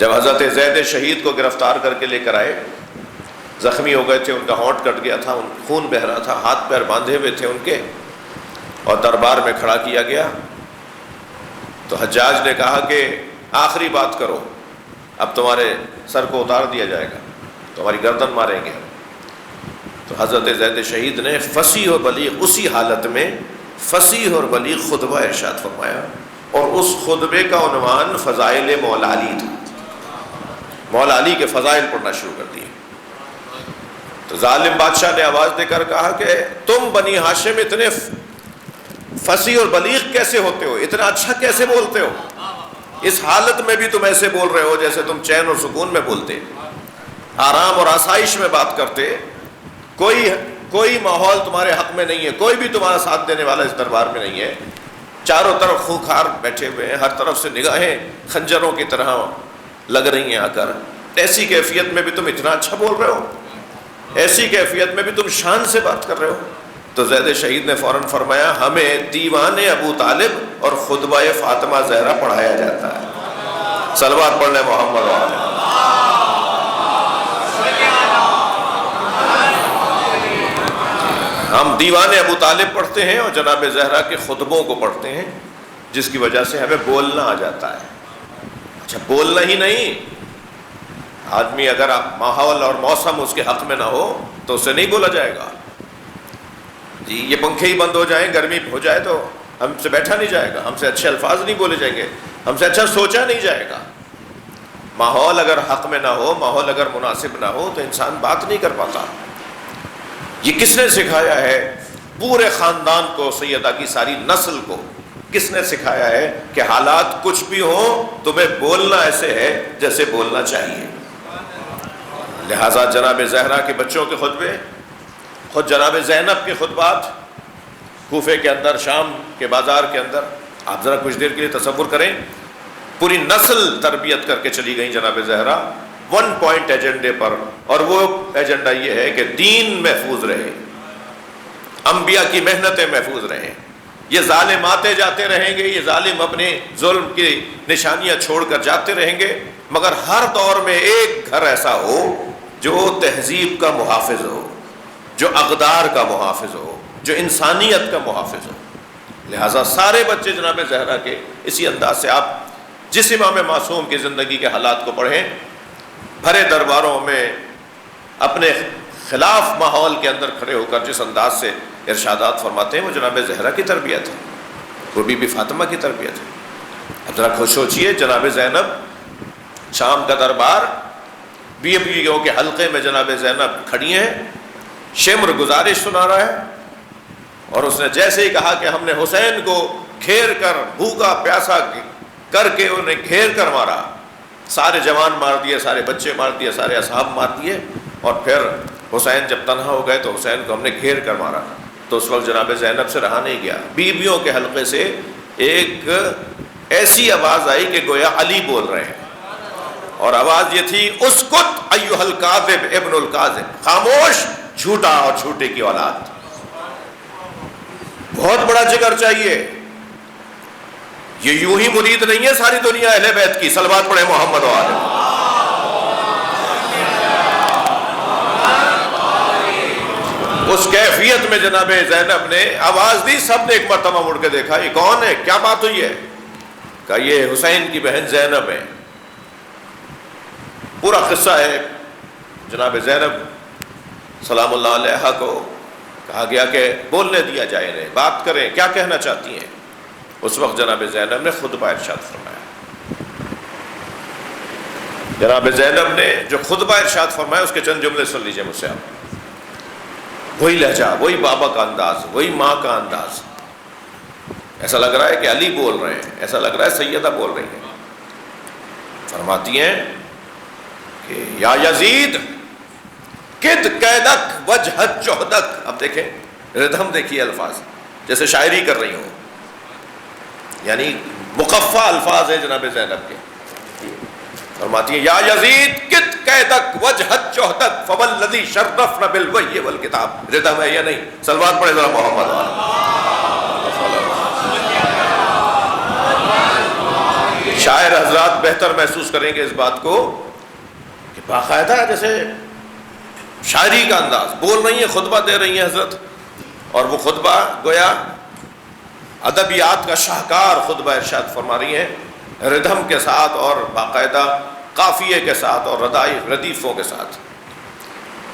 جب حضرت زید شہید کو گرفتار کر کے لے کر آئے، زخمی ہو گئے تھے، ان کا ہونٹ کٹ گیا تھا، خون بہہ رہا تھا، ہاتھ پیر باندھے ہوئے تھے ان کے، اور دربار میں کھڑا کیا گیا، تو حجاج نے کہا کہ آخری بات کرو، اب تمہارے سر کو اتار دیا جائے گا، تمہاری گردن ماریں گے۔ تو حضرت زید شہید نے فصیح و بلیغ، اسی حالت میں فصیح اور بلیغ خطبہ ارشاد فرمایا، اور اس خطبے کا عنوان فضائل مولا علی تھا۔ مولا علی کے فضائل پڑھنا شروع کر دیے۔ تو ظالم بادشاہ نے آواز دے کر کہا کہ تم بنی ہاشم اتنے فصیح اور بلیغ کیسے ہوتے ہو، اتنا اچھا کیسے بولتے ہو، اس حالت میں بھی تم ایسے بول رہے ہو جیسے تم چین اور سکون میں بولتے، آرام اور آسائش میں بات کرتے، کوئی ماحول تمہارے حق میں نہیں ہے، کوئی بھی تمہارا ساتھ دینے والا اس دربار میں نہیں ہے، چاروں طرف خوںکھار بیٹھے ہوئے ہیں، ہر طرف سے نگاہیں خنجروں کی طرح لگ رہی ہیں آ کر، ایسی کیفیت میں بھی تم اتنا اچھا بول رہے ہو، ایسی کیفیت میں بھی تم شان سے بات کر رہے ہو۔ تو زید شہید نے فوراً فرمایا ہمیں دیوان ابو طالب اور خطبہ فاطمہ زہرا پڑھایا جاتا ہے، صلوات پڑھ لیں محمد وعلیہ۔ ہم دیوان ابو طالب پڑھتے ہیں اور جناب زہرا کے خطبوں کو پڑھتے ہیں، جس کی وجہ سے ہمیں بولنا آ جاتا ہے۔ اچھا بولنا ہی نہیں، آدمی اگر ماحول اور موسم اس کے حق میں نہ ہو تو اسے نہیں بولا جائے گا۔ جی یہ پنکھے ہی بند ہو جائیں، گرمی ہو جائے تو ہم سے بیٹھا نہیں جائے گا، ہم سے اچھے الفاظ نہیں بولے جائیں گے، ہم سے اچھا سوچا نہیں جائے گا۔ ماحول اگر حق میں نہ ہو، ماحول اگر مناسب نہ ہو تو انسان بات نہیں کر پاتا۔ یہ کس نے سکھایا ہے پورے خاندان کو، سیدہ کی ساری نسل کو کس نے سکھایا ہے کہ حالات کچھ بھی ہوں تمہیں بولنا ایسے ہے جیسے بولنا چاہیے۔ لہٰذا جناب زہرا کے بچوں کے خطبے، خود جناب زینب کے خطبات کوفے کے اندر، شام کے بازار کے اندر، آپ ذرا کچھ دیر کے لیے تصور کریں، پوری نسل تربیت کر کے چلی گئی جناب زہرا ون پوائنٹ ایجنڈے پر، اور وہ ایجنڈا یہ ہے کہ دین محفوظ رہے، انبیاء کی محنتیں محفوظ رہیں، یہ ظالم آتے جاتے رہیں گے، یہ ظالم اپنے ظلم کی نشانیاں چھوڑ کر جاتے رہیں گے، مگر ہر دور میں ایک گھر ایسا ہو جو تہذیب کا محافظ ہو، جو اقدار کا محافظ ہو، جو انسانیت کا محافظ ہو۔ لہٰذا سارے بچے جناب زہرا کے اسی انداز سے، آپ جس امام معصوم کی زندگی کے حالات کو پڑھیں، بھرے درباروں میں اپنے خلاف ماحول کے اندر کھڑے ہو کر جس انداز سے ارشادات فرماتے ہیں، وہ جناب زہرا کی تربیت ہے، وہ بی بی فاطمہ کی تربیت ہے۔ اب ذرا خود سوچئے، جناب زینب، شام کا دربار، بیویوں کے حلقے میں جناب زینب کھڑی ہیں، شمر گزارش سنا رہا ہے، اور اس نے جیسے ہی کہا کہ ہم نے حسین کو گھیر کر، بھوکا پیاسا کر کے انہیں گھیر کر مارا، سارے جوان مار دیے، سارے بچے مار دیے، سارے اصحاب مار دیے، اور پھر حسین جب تنہا ہو گئے تو حسین کو ہم نے گھیر کر مارا، تو اس وقت جناب زینب سے رہا نہیں گیا، بیویوں کے حلقے سے ایک ایسی آواز آئی کہ گویا علی بول رہے ہیں، اور آواز یہ تھی اسکت ایھا الکاذب ابن الکاذب، خاموش جھوٹا اور جھوٹے کی اولاد۔ بہت بڑا جگر چاہیے، یہ یوں ہی مرید نہیں ہے ساری دنیا اہل بیت کی، صلوات پڑھے محمد وعلیہ۔ اس کیفیت میں جناب زینب نے آواز دی، سب نے ایک مرتبہ مڑ کے دیکھا، یہ کون ہے، کیا بات ہوئی ہے؟ کہا یہ حسین کی بہن زینب ہے۔ پورا قصہ ہے، جناب زینب سلام اللہ علیہا کو کہا گیا کہ بولنے دیا جائے انہیں، بات کریں، کیا کہنا چاہتی ہیں؟ اس وقت جناب زینب نے خطبہ ارشاد فرمایا۔ جناب زینب نے جو خطبہ ارشاد فرمایا اس کے چند جملے سن لیجئے مجھ سے آپ۔ وہی لہجہ، وہی بابا کا انداز، وہی ماں کا انداز، ایسا لگ رہا ہے کہ علی بول رہے ہیں، ایسا لگ رہا ہے سیدہ بول رہی ہیں۔ فرماتی ہیں کہ یا یزید کد قیدک وجہت جہدک، اب دیکھیں ردھم دیکھیے، الفاظ جیسے شاعری کر رہی ہوں، یعنی مقفع الفاظ ہیں جناب زینب کے۔ فرماتی ہیں یا یزید کد قیدک وجہت جہدک فوالذی شرفنا بالوحی والکتاب، ردھم ہے یا نہیں؟ صلوات پڑھے ذرا محمد شاعر حضرات بہتر محسوس کریں گے اس بات کو کہ باقاعدہ جیسے شاعری کا انداز، بول رہی ہیں، خطبہ دے رہی ہیں حضرت، اور وہ خطبہ گویا ادبیات کا شاہکار خطبہ ارشاد فرما رہی ہیں، ردھم کے ساتھ اور باقاعدہ قافیے کے ساتھ اور ردیفوں کے ساتھ۔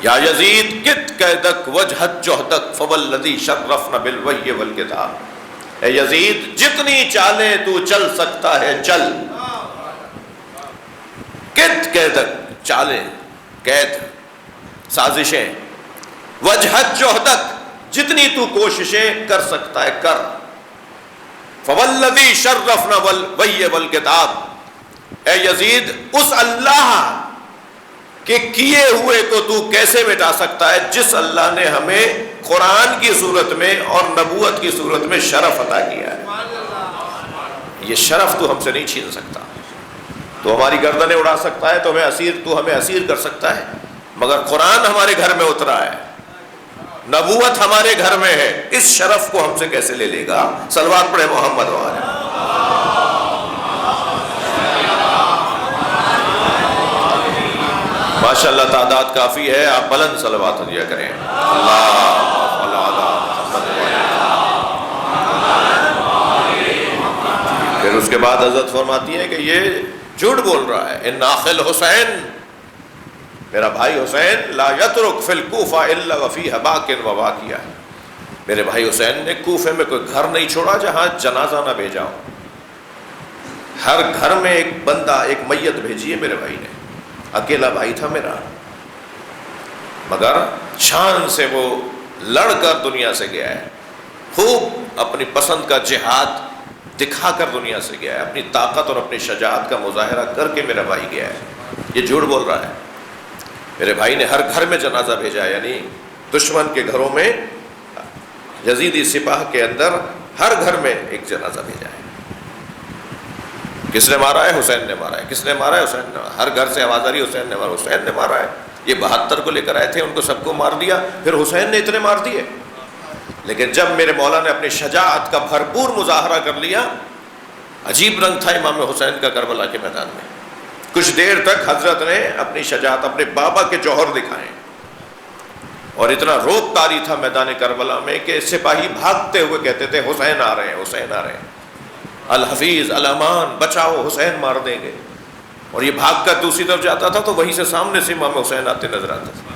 یا یزید کت قیدک وجہت جہدک فوالذی شرفنا بالوحی والکتاب، اے یزید جتنی چالیں تو چل سکتا ہے چل، کت قیدک چالیں، قید سازشیں، وجہت جہدک جتنی تو کوششیں کر سکتا ہے کر، فوالذی شرفنا بالوحی والکتاب، اے یزید اس اللہ کہ کیے ہوئے کو تو کیسے مٹا سکتا ہے جس اللہ نے ہمیں قرآن کی صورت میں اور نبوت کی صورت میں شرف عطا کیا ہے۔ یہ شرف تو ہم سے نہیں چھین سکتا، تو ہماری گردنیں اڑا سکتا ہے، تو ہمیں اسیر کر سکتا ہے، مگر قرآن ہمارے گھر میں اترا ہے، نبوت ہمارے گھر میں ہے، اس شرف کو ہم سے کیسے لے لے گا؟ صلوات پڑھے محمد والے۔ ماشاءاللہ تعداد کافی ہے، آپ بلند صلوات دیا کریں۔ پھر اس کے بعد حضرت فرماتی ہے کہ یہ جھوٹ بول رہا ہے، ان اخل حسین، میرا بھائی حسین، لا یترک فی الکوفہ الا وفیہ باکن و باکیہ، میرے بھائی حسین نے کوفے میں کوئی گھر نہیں چھوڑا جہاں جنازہ نہ بھیجا ہو، ہر گھر میں ایک بندہ، ایک میت بھیجی ہے میرے بھائی نے، اکیلا بھائی تھا میرا، مگر شان سے وہ لڑ کر دنیا سے گیا ہے، خوب اپنی پسند کا جہاد دکھا کر دنیا سے گیا ہے، اپنی طاقت اور اپنی شجاعت کا مظاہرہ کر کے میرا بھائی گیا ہے، یہ جھوٹ بول رہا ہے۔ میرے بھائی نے ہر گھر میں جنازہ بھیجا ہے، یعنی دشمن کے گھروں میں، یزیدی سپاہ کے اندر ہر گھر میں ایک جنازہ بھیجا ہے۔ کس نے مارا ہے؟ حسین نے مارا ہے۔ کس نے مارا ہے؟ حسین نے مارا ہے۔ ہر گھر سے آواز آ رہی ہے حسین نے مارا، حسین نے مارا ہے۔ یہ 72 کو لے کر آئے تھے، ان کو سب کو مار دیا، پھر حسین نے اتنے مار دیے۔ لیکن جب میرے مولا نے اپنی شجاعت کا بھرپور مظاہرہ کر لیا، عجیب رنگ تھا امام حسین کا کربلا کے میدان میں، کچھ دیر تک حضرت نے اپنی شجاعت، اپنے بابا کے جوہر دکھائے، اور اتنا روب طاری تھا میدان کربلا میں کہ سپاہی بھاگتے ہوئے کہتے تھے حسین آ رہے ہیں، حسین آ رہے ہیں، الحفیظ الامان، بچاؤ حسین مار دیں گے۔ اور یہ بھاگ کر دوسری طرف جاتا تھا تو وہیں سے سامنے سے امام حسین آتے نظر آتے تھے،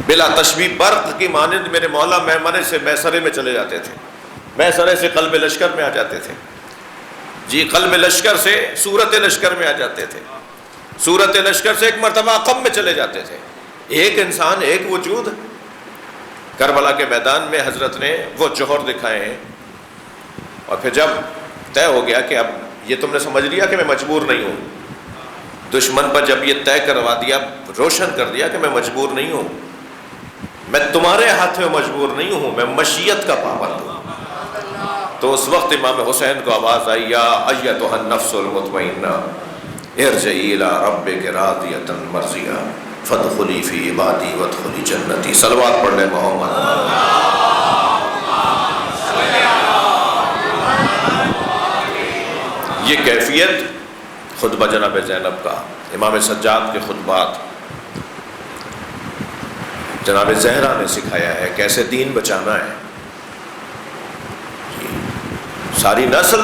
بلا تشبیہ برق کی مانند میرے مولا میمنے سے میسرے میں چلے جاتے تھے، میسرے سے قلب لشکر میں آ جاتے تھے، جی قلب لشکر سے صورت لشکر میں آ جاتے تھے، صورت لشکر سے ایک مرتبہ قم میں چلے جاتے تھے۔ ایک انسان، ایک وجود، کربلا کے میدان میں حضرت نے وہ جوہر دکھائے ہیں، اور پھر جب طے ہو گیا کہ اب یہ تم نے سمجھ لیا کہ میں مجبور نہیں ہوں، دشمن پر جب یہ طے کروا دیا، روشن کر دیا کہ میں مجبور نہیں ہوں، میں تمہارے ہاتھ میں مجبور نہیں ہوں، میں مشیت کا پابند ہوں، تو اس وقت امام حسین کو آواز آئی، یا ایتھا النفس المطمئنہ ارجعی الی ربک راضیۃ مرضیہ فادخلی فی عبادی وادخلی جنتی۔ صلوات پڑھ لیں محمد۔ یہ کیفیت خطبہ جناب زینب کا، امام سجاد کے خطبات جناب زہرا نے سکھایا ہے کیسے دین بچانا ہے۔ ساری نسل،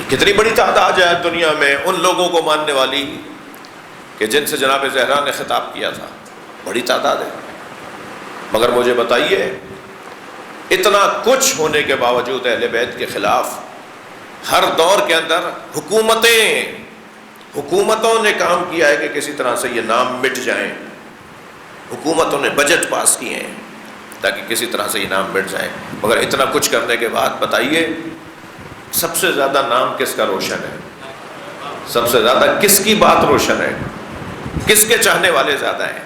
کتنی بڑی تعداد ہے دنیا میں ان لوگوں کو ماننے والی کہ جن سے جناب زہرا نے خطاب کیا تھا، بڑی تعداد ہے، مگر مجھے بتائیے اتنا کچھ ہونے کے باوجود اہل بیت کے خلاف ہر دور کے اندر حکومتوں نے کام کیا ہے کہ کسی طرح سے یہ نام مٹ جائیں، حکومتوں نے بجٹ پاس کیے ہیں تاکہ کسی طرح سے یہ نام مٹ جائیں، مگر اتنا کچھ کرنے کے بعد بتائیے سب سے زیادہ نام کس کا روشن ہے؟ سب سے زیادہ کس کی بات روشن ہے؟ کس کے چاہنے والے زیادہ ہیں؟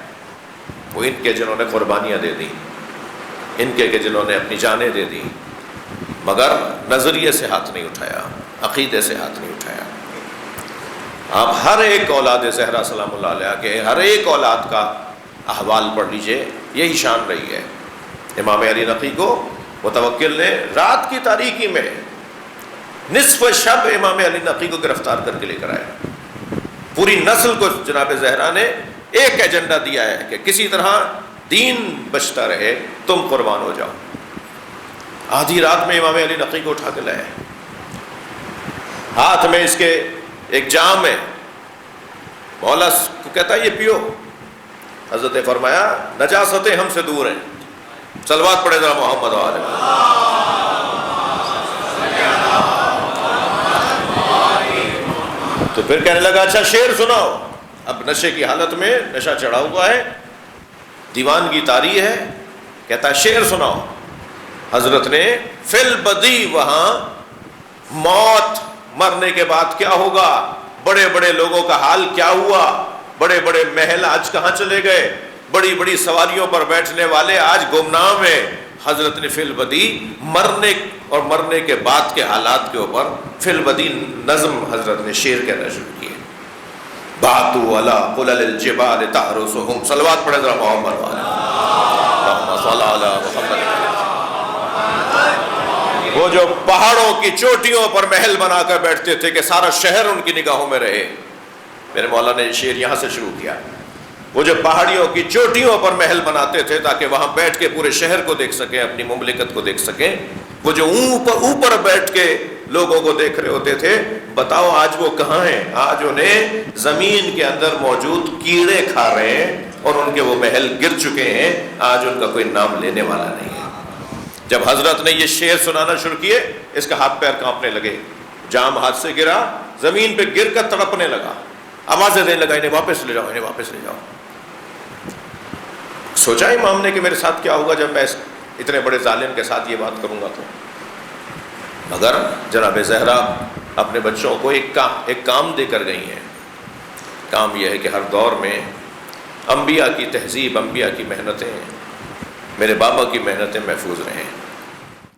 وہ ان کے جنہوں نے قربانیاں دے دیں، ان کے جنہوں نے اپنی جانیں دے دیں، مگر نظریے سے ہاتھ نہیں اٹھایا، عقیدے سے ہاتھ نہیں اٹھایا۔ آپ ہر ایک اولاد زہرا سلام اللہ علیہ کے ہر ایک اولاد کا احوال پڑھ لیجئے، یہی شان رہی ہے۔ امام علی نقی کو متوکل نے رات کی تاریکی میں نصف شب امام علی نقی کو گرفتار کر کے لے کر آئے. پوری نسل کو جناب زہرا نے ایک ایجنڈا دیا ہے کہ کسی طرح دین بچتا رہے، تم قربان ہو جاؤ. آدھی رات میں امام علی نقی کو اٹھا کے لائے، ہاتھ میں اس کے ایک جام ہے، مولا کو کہتا ہے یہ پیو. حضرت نے فرمایا نجاستیں ہم سے دور ہیں، صلوات پڑھے ذرا محمد علیہ. تو پھر کہنے لگا اچھا شعر سناؤ. اب نشے کی حالت میں، نشہ چڑھا ہوا ہے، دیوانگی طاری ہے، کہتا ہے شعر سناؤ. حضرت نے فی البدی وہاں موت، مرنے کے بعد کیا ہوگا، بڑے بڑے لوگوں کا حال کیا ہوا، بڑے بڑے محل آج کہاں چلے گئے، بڑی بڑی سواریوں پر بیٹھنے والے آج گمنام ہیں. حضرت نے فی البدی مرنے اور مرنے کے بعد کے حالات کے اوپر فی البدی نظم حضرت نے شعر کہنا شروع کیے. باتو علی قلل الجبال تحرسهم، صلوات پڑھے ذرا محمد والے اللہم صلی علی محمد. وہ جو پہاڑوں کی چوٹیوں پر محل بنا کر بیٹھتے تھے کہ سارا شہر ان کی نگاہوں میں رہے. میرے مولا نے شعر یہاں سے شروع کیا. وہ جو پہاڑیوں کی چوٹیوں پر محل بناتے تھے تاکہ وہاں بیٹھ کے پورے شہر کو دیکھ سکیں، اپنی مملکت کو دیکھ سکیں، وہ جو اوپر بیٹھ کے لوگوں کو دیکھ رہے ہوتے تھے، بتاؤ آج وہ کہاں ہیں؟ آج انہیں زمین کے اندر موجود کیڑے کھا رہے ہیں اور ان کے وہ محل گر چکے ہیں. آج ان کا کوئی نام لینے والا نہیں ہے. جب حضرت نے یہ شعر سنانا شروع کیے، اس کا ہاتھ پیر کانپنے لگے، جام ہاتھ سے گرا، زمین پہ گر کر تڑپنے لگا، آوازیں دینے لگا انہیں واپس لے جاؤ، انہیں واپس لے جاؤ. سوچا امام نے کہ میرے ساتھ کیا ہوگا جب میں اتنے بڑے ظالم کے ساتھ یہ بات کروں گا تو. مگر جناب زہرا اپنے بچوں کو ایک کام دے کر گئی ہیں. کام یہ ہے کہ ہر دور میں انبیاء کی تہذیب، انبیاء کی محنتیں، میرے بابا کی محنتیں محفوظ رہیں.